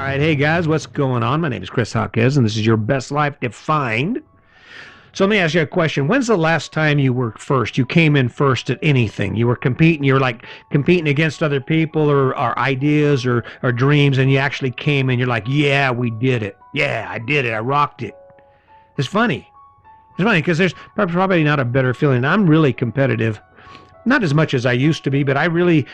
right, hey guys, what's going on? My name is Chris Hawkes, and this is your Best Life Defined. So let me ask you a question. When's the last time you were first? You came in first at anything. You were competing. You were like competing against other people or ideas or dreams, and you actually came in. You're like, yeah, we did it. Yeah, I did it. I rocked it. It's funny. It's funny because there's probably not a better feeling. I'm really competitive, not as much as I used to be, but I really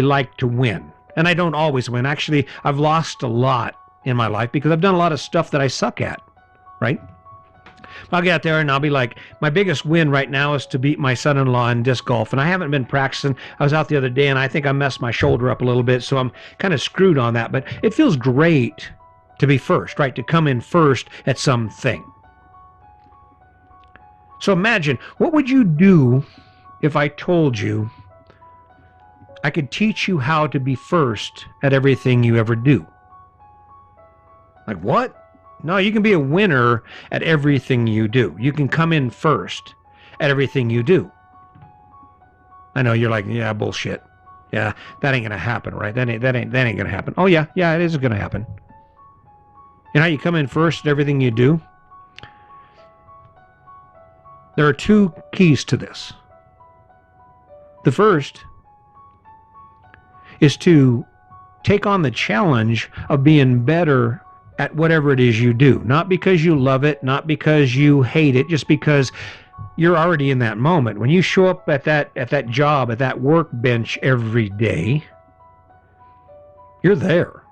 like to win. And I don't always win. Actually, I've lost a lot in my life because I've done a lot of stuff that I suck at, right? I'll get out there and I'll be like, my biggest win right now is to beat my son-in-law in disc golf. And I haven't been practicing. I was out the other day and I think I messed my shoulder up a little bit, so I'm kind of screwed on that. But it feels great to be first, right? To come in first at something. So imagine, what would you do if I told you I could teach you how to be first at everything you ever do? Like, what? No, you can be a winner at everything you do. You can come in first at everything you do. I know you're like, yeah, bullshit. Yeah, that ain't gonna happen, right? That ain't gonna happen. Oh yeah, it is gonna happen. You know how you come in first at everything you do? There are two keys to this. The first is to take on the challenge of being better at whatever it is you do. Not because you love it, not because you hate it, just because you're already in that moment. When you show up at that job, at that workbench every day, you're there.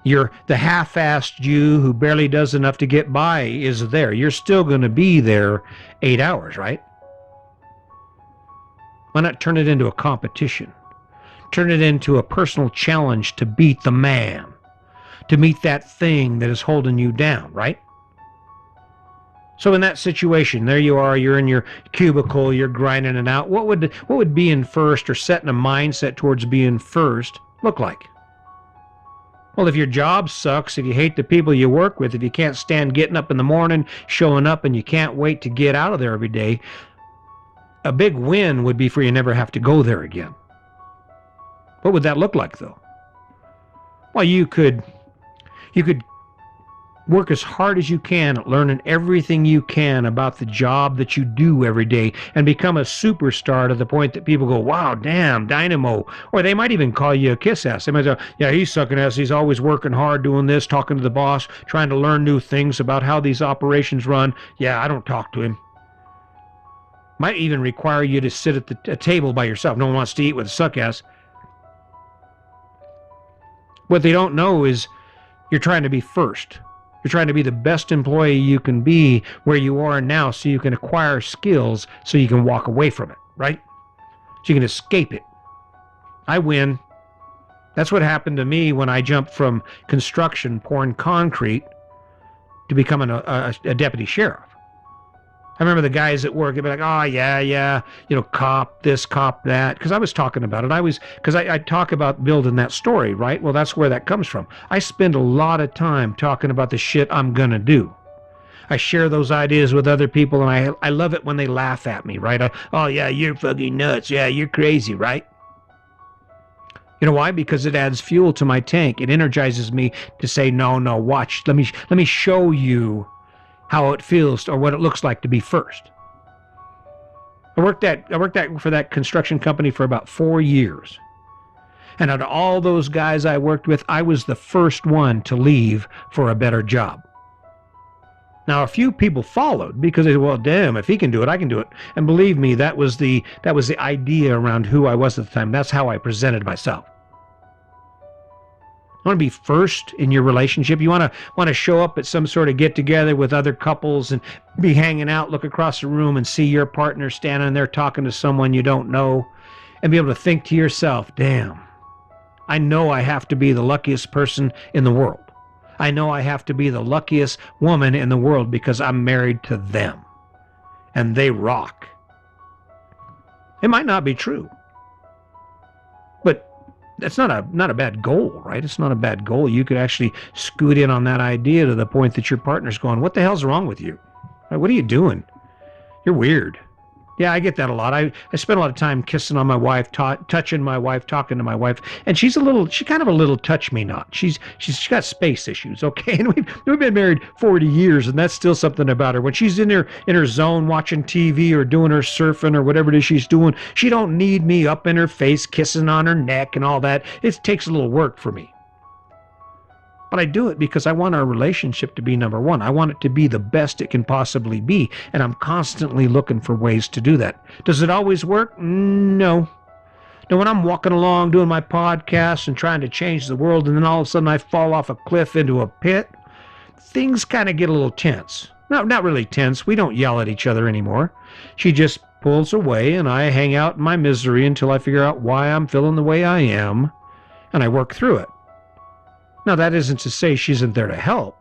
You're the half-assed you who barely does enough to get by is there. You're still going to be there 8 hours, right? Why not turn it into a competition? Turn it into a personal challenge to beat the man, to meet that thing that is holding you down, right? So in that situation, there you are, you're in your cubicle, you're grinding it out. What would being first or setting a mindset towards being first look like? Well, if your job sucks, if you hate the people you work with, if you can't stand getting up in the morning, showing up, and you can't wait to get out of there every day, a big win would be for you to never have to go there again. What would that look like, though? Well, you could work as hard as you can at learning everything you can about the job that you do every day and become a superstar to the point that people go, wow, damn, dynamo. Or they might even call you a kiss ass. They might say, yeah, he's sucking ass. He's always working hard doing this, talking to the boss, trying to learn new things about how these operations run. Yeah, I don't talk to him. Might even require you to sit at a table by yourself. No one wants to eat with a suck ass. What they don't know is you're trying to be first. You're trying to be the best employee you can be where you are now so you can acquire skills so you can walk away from it, right? So you can escape it. I win. That's what happened to me when I jumped from construction, pouring concrete, to becoming a deputy sheriff. I remember the guys at work, they'd be like, oh, yeah, cop this, cop that. Because I was talking about it. Because I talk about building that story, right? Well, that's where that comes from. I spend a lot of time talking about the shit I'm going to do. I share those ideas with other people, and I love it when they laugh at me, right? Oh, yeah, you're fucking nuts. Yeah, you're crazy, right? You know why? Because it adds fuel to my tank. It energizes me to say, no, watch. Let me show you how it feels or what it looks like to be first. I worked for that construction company for about 4 years. And out of all those guys I worked with, I was the first one to leave for a better job. Now, a few people followed because they said, well, damn, if he can do it, I can do it. And believe me, that was the idea around who I was at the time. That's how I presented myself. You want to be first in your relationship? You want to show up at some sort of get-together with other couples and be hanging out, look across the room and see your partner standing there talking to someone you don't know and be able to think to yourself, damn, I know I have to be the luckiest person in the world. I know I have to be the luckiest woman in the world because I'm married to them. And they rock. It might not be true. But that's not a bad goal, right? It's not a bad goal. You could actually scoot in on that idea to the point that your partner's going, what the hell's wrong with you? What are you doing? You're weird. Yeah, I get that a lot. I spend a lot of time kissing on my wife, touching my wife, talking to my wife, and she's kind of a little touch me not. She's got space issues, okay? And we've been married 40 years, and that's still something about her. When she's in her zone watching TV or doing her surfing or whatever it is she's doing, she don't need me up in her face, kissing on her neck and all that. It takes a little work for me. But I do it because I want our relationship to be number one. I want it to be the best it can possibly be. And I'm constantly looking for ways to do that. Does it always work? No. Now, when I'm walking along doing my podcast and trying to change the world, and then all of a sudden I fall off a cliff into a pit, things kind of get a little tense. Not really tense. We don't yell at each other anymore. She just pulls away, and I hang out in my misery until I figure out why I'm feeling the way I am, and I work through it. Now, that isn't to say she isn't there to help.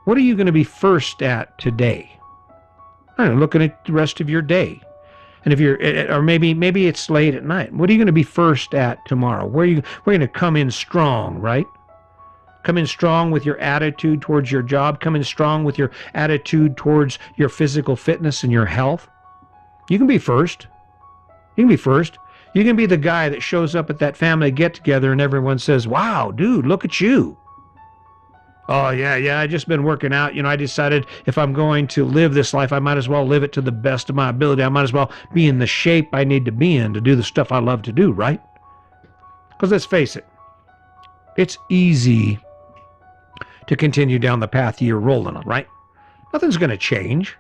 What are you going to be first at today? I don't know, looking at the rest of your day. And if or maybe it's late at night. What are you going to be first at tomorrow? We're going to come in strong, right? Come in strong with your attitude towards your job. Come in strong with your attitude towards your physical fitness and your health. You can be first. You can be first. You can be the guy that shows up at that family get-together and everyone says, "Wow, dude, look at you." "Oh, yeah, I just been working out. I decided if I'm going to live this life, I might as well live it to the best of my ability. I might as well be in the shape I need to be in to do the stuff I love to do," right? Because let's face it, it's easy to continue down the path you're rolling on, right? Nothing's going to change.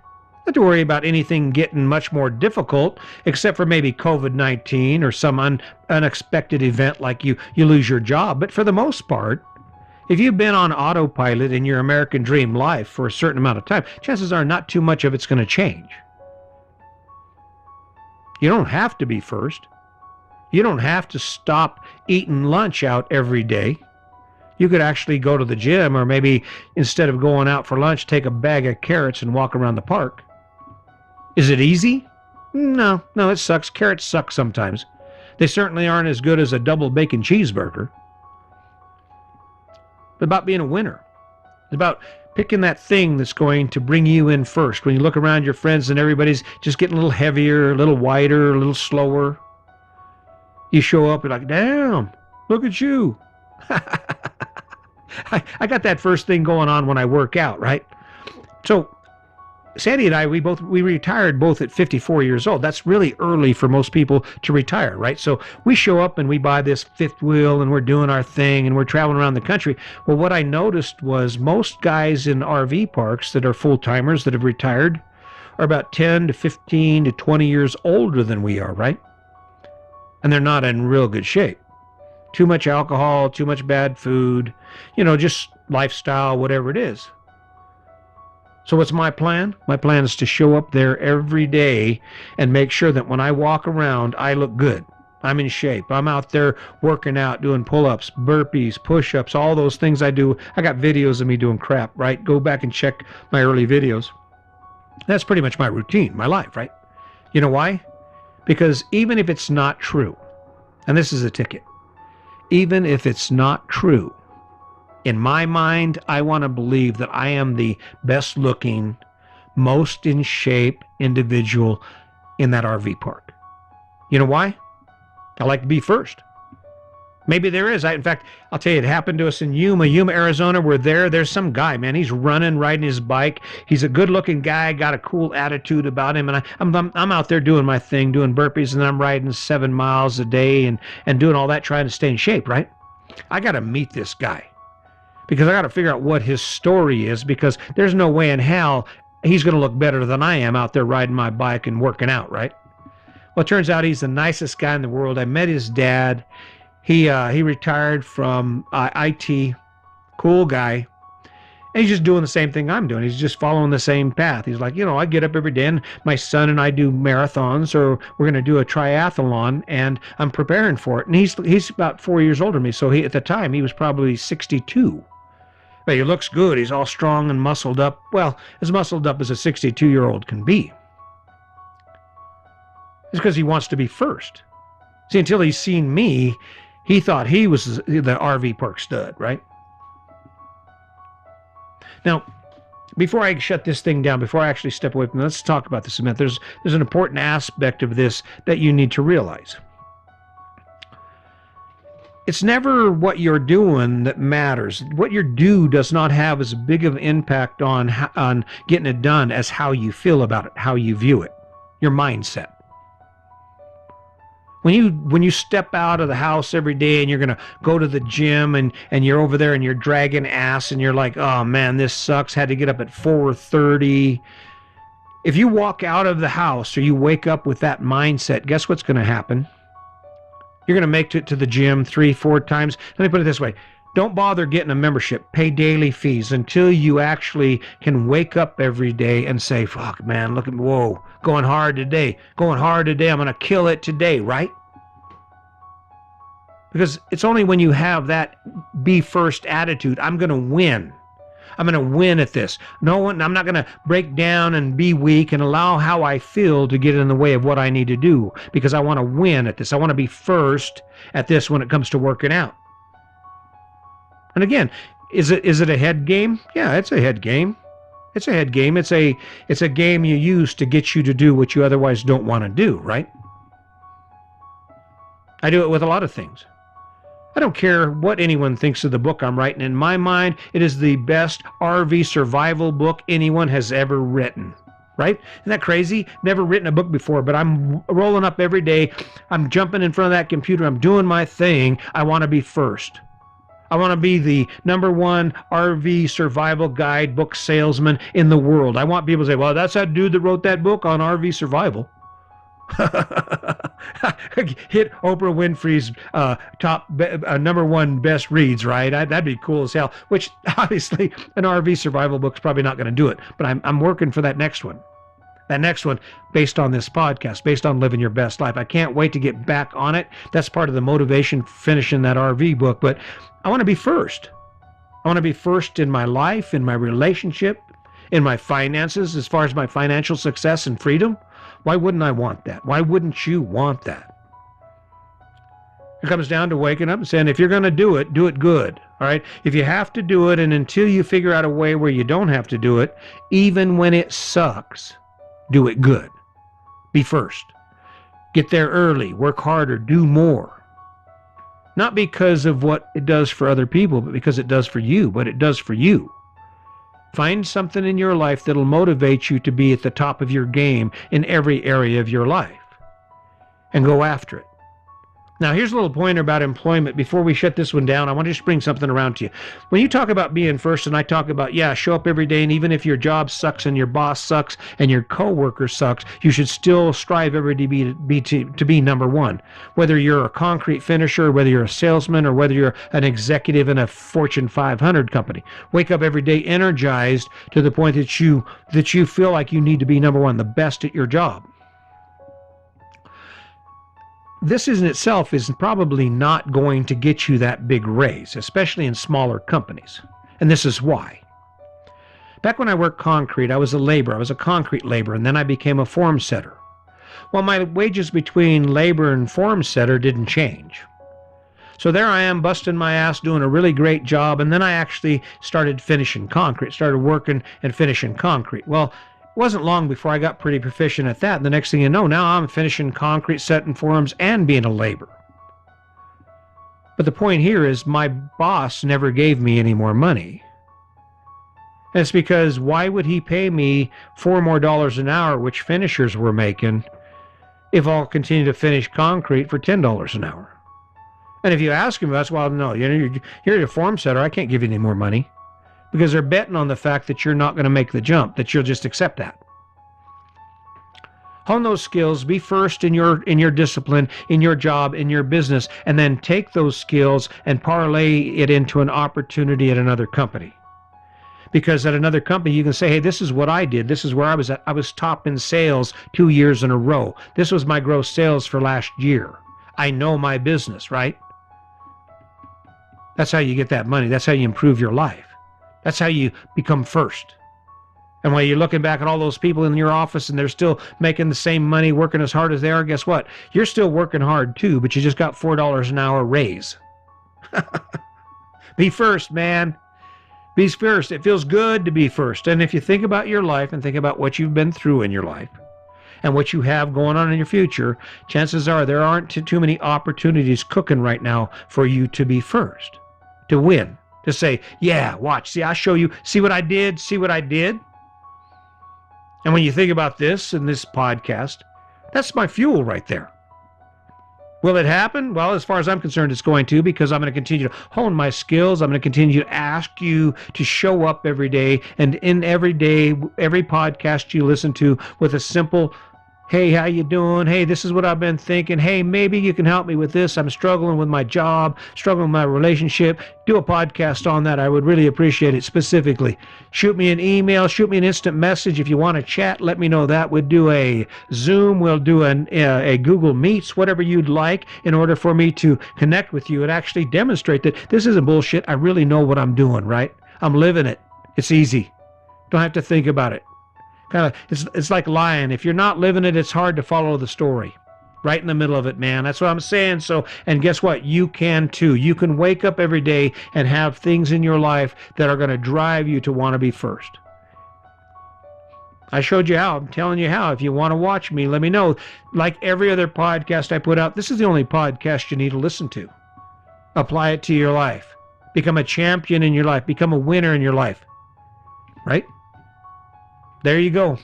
Not to worry about anything getting much more difficult, except for maybe COVID-19 or some unexpected event like you lose your job. But for the most part, if you've been on autopilot in your American dream life for a certain amount of time, chances are not too much of it's going to change. You don't have to be first. You don't have to stop eating lunch out every day. You could actually go to the gym, or maybe instead of going out for lunch, take a bag of carrots and walk around the park. Is it easy? No, it sucks. Carrots suck sometimes. They certainly aren't as good as a double bacon cheeseburger. It's about being a winner. It's about picking that thing that's going to bring you in first. When you look around your friends and everybody's just getting a little heavier, a little wider, a little slower, you show up and like, "Damn, look at you." I got that first thing going on when I work out, right? So Sandy and I, we retired both at 54 years old. That's really early for most people to retire, right? So we show up and we buy this fifth wheel and we're doing our thing and we're traveling around the country. Well, what I noticed was most guys in RV parks that are full-timers that have retired are about 10 to 15 to 20 years older than we are, right? And they're not in real good shape. Too much alcohol, too much bad food, just lifestyle, whatever it is. So what's my plan? My plan is to show up there every day and make sure that when I walk around, I look good. I'm in shape. I'm out there working out, doing pull-ups, burpees, push-ups, all those things I do. I got videos of me doing crap, right? Go back and check my early videos. That's pretty much my routine, my life, right? You know why? Because even if it's not true, and this is a ticket, even if it's not true, in my mind, I want to believe that I am the best looking, most in shape individual in that RV park. You know why? I like to be first. Maybe there is. In fact, I'll tell you, it happened to us in Yuma, Arizona. We're there. There's some guy, man. He's running, riding his bike. He's a good-looking guy, got a cool attitude about him. And I'm out there doing my thing, doing burpees, and I'm riding 7 miles a day and doing all that, trying to stay in shape, right? I got to meet this guy because I got to figure out what his story is, because there's no way in hell he's going to look better than I am out there riding my bike and working out, right? Well, it turns out he's the nicest guy in the world. I met his dad. He retired from IT, cool guy. And he's just doing the same thing I'm doing. He's just following the same path. He's like, I get up every day and my son and I do marathons, or we're going to do a triathlon, and I'm preparing for it. And he's about 4 years older than me. So at the time, he was probably 62. But he looks good. He's all strong and muscled up. Well, as muscled up as a 62-year-old can be. It's because he wants to be first. See, until he's seen me, he thought he was the RV park stud, right? Now, Before I shut this thing down, before I actually step away from it, let's talk about this a minute. There's an important aspect of this that you need to realize. It's never what you're doing that matters. What you do does not have as big of an impact on getting it done as how you feel about it, how you view it, your mindset. When you step out of the house every day and you're going to go to the gym and you're over there and you're dragging ass and you're like, oh man, this sucks, had to get up at 4:30. If you walk out of the house or you wake up with that mindset, guess what's going to happen? You're going to make it to the gym 3-4 times. Let me put it this way. Don't bother getting a membership. Pay daily fees until you actually can wake up every day and say, fuck, man, look at me. Whoa, going hard today. Going hard today. I'm going to kill it today, right? Because it's only when you have that be first attitude, I'm going to win. I'm going to win at this. I'm not going to break down and be weak and allow how I feel to get in the way of what I need to do, because I want to win at this. I want to be first at this when it comes to working out. And again, is it a head game? Yeah, it's a head game. It's a head game. It's a game you use to get you to do what you otherwise don't want to do, right? I do it with a lot of things. I don't care what anyone thinks of the book I'm writing. In my mind, it is the best RV survival book anyone has ever written, right? Isn't that crazy? Never written a book before, but I'm rolling up every day. I'm jumping in front of that computer. I'm doing my thing. I want to be first. I want to be the #1 RV survival guide book salesman in the world. I want people to say, well, that's that dude that wrote that book on RV survival. Hit Oprah Winfrey's top #1 best reads, right? That'd be cool as hell. Which obviously an RV survival book's probably not going to do it, but I'm working for that next one. That next one, based on this podcast, based on living your best life. I can't wait to get back on it. That's part of the motivation finishing that RV book. But I want to be first. I want to be first in my life, in my relationship, in my finances, as far as my financial success and freedom. Why wouldn't I want that? Why wouldn't you want that? It comes down to waking up and saying, if you're going to do it good. All right. If you have to do it, and until you figure out a way where you don't have to do it, even when it sucks, do it good. Be first. Get there early. Work harder. Do more. Not because of what it does for other people, but because it does for you, what it does for you. Find something in your life that'll motivate you to be at the top of your game in every area of your life. And go after it. Now, here's a little pointer about employment. Before we shut this one down, I want to just bring something around to you. When you talk about being first, and I talk about, show up every day, and even if your job sucks and your boss sucks and your coworker sucks, you should still strive every day to be #1. Whether you're a concrete finisher, whether you're a salesman, or whether you're an executive in a Fortune 500 company. Wake up every day energized to the point that you feel like you need to be #1, the best at your job. This in itself is probably not going to get you that big raise, especially in smaller companies. And this is why. Back when I worked concrete, I was a laborer. I was a concrete laborer, and then I became a form setter. Well, my wages between labor and form setter didn't change. So there I am busting my ass doing a really great job, and then I actually started finishing concrete, started working and finishing concrete. Well, it wasn't long before I got pretty proficient at that. And the next thing you know, now I'm finishing concrete, setting forms, and being a laborer. But the point here is my boss never gave me any more money. And it's because why would he pay me $4 more an hour, which finishers were making, if I'll continue to finish concrete for $10 an hour? And if you ask him, that's, well, no, you're a form setter. I can't give you any more money. Because they're betting on the fact that you're not going to make the jump, that you'll just accept that. Hone those skills, be first in your discipline, in your job, in your business, and then take those skills and parlay it into an opportunity at another company. Because at another company, you can say, hey, this is what I did. This is where I was at. I was top in sales 2 years in a row. This was my gross sales for last year. I know my business, right? That's how you get that money. That's how you improve your life. That's how you become first. And while you're looking back at all those people in your office and they're still making the same money, working as hard as they are, guess what? You're still working hard too, but you just got $4 an hour raise. Be first, man. Be first. It feels good to be first. And if you think about your life and think about what you've been through in your life and what you have going on in your future, chances are there aren't too many opportunities cooking right now for you to be first, to win, to say, yeah, watch, see, I'll show you, see what I did, see what I did. And when you think about this in this podcast, that's my fuel right there. Will it happen? Well, as far as I'm concerned, it's going to, because I'm going to continue to hone my skills. I'm going to continue to ask you to show up every day, and in every day, every podcast you listen to, with a simple, hey, how you doing? Hey, this is what I've been thinking. Hey, maybe you can help me with this. I'm struggling with my job, struggling with my relationship. Do a podcast on that. I would really appreciate it. Specifically, shoot me an email, shoot me an instant message. If you want to chat, let me know that. We'll do a Zoom. We'll do a Google Meets, whatever you'd like, in order for me to connect with you and actually demonstrate that this isn't bullshit. I really know what I'm doing, right? I'm living it. It's easy. Don't have to think about it. It's like lying. If you're not living it, it's hard to follow the story. Right in the middle of it, man. That's what I'm saying. So, and guess what? You can too. You can wake up every day and have things in your life that are going to drive you to want to be first. I showed you how. I'm telling you how. If you want to watch me, let me know. Like every other podcast I put out, this is the only podcast you need to listen to. Apply it to your life. Become a champion in your life. Become a winner in your life. Right? There you go.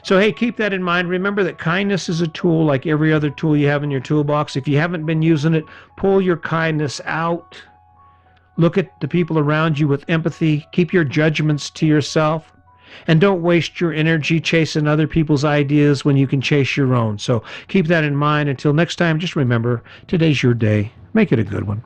So, hey, keep that in mind. Remember that kindness is a tool like every other tool you have in your toolbox. If you haven't been using it, pull your kindness out. Look at the people around you with empathy. Keep your judgments to yourself. And don't waste your energy chasing other people's ideas when you can chase your own. So keep that in mind. Until next time, just remember, today's your day. Make it a good one.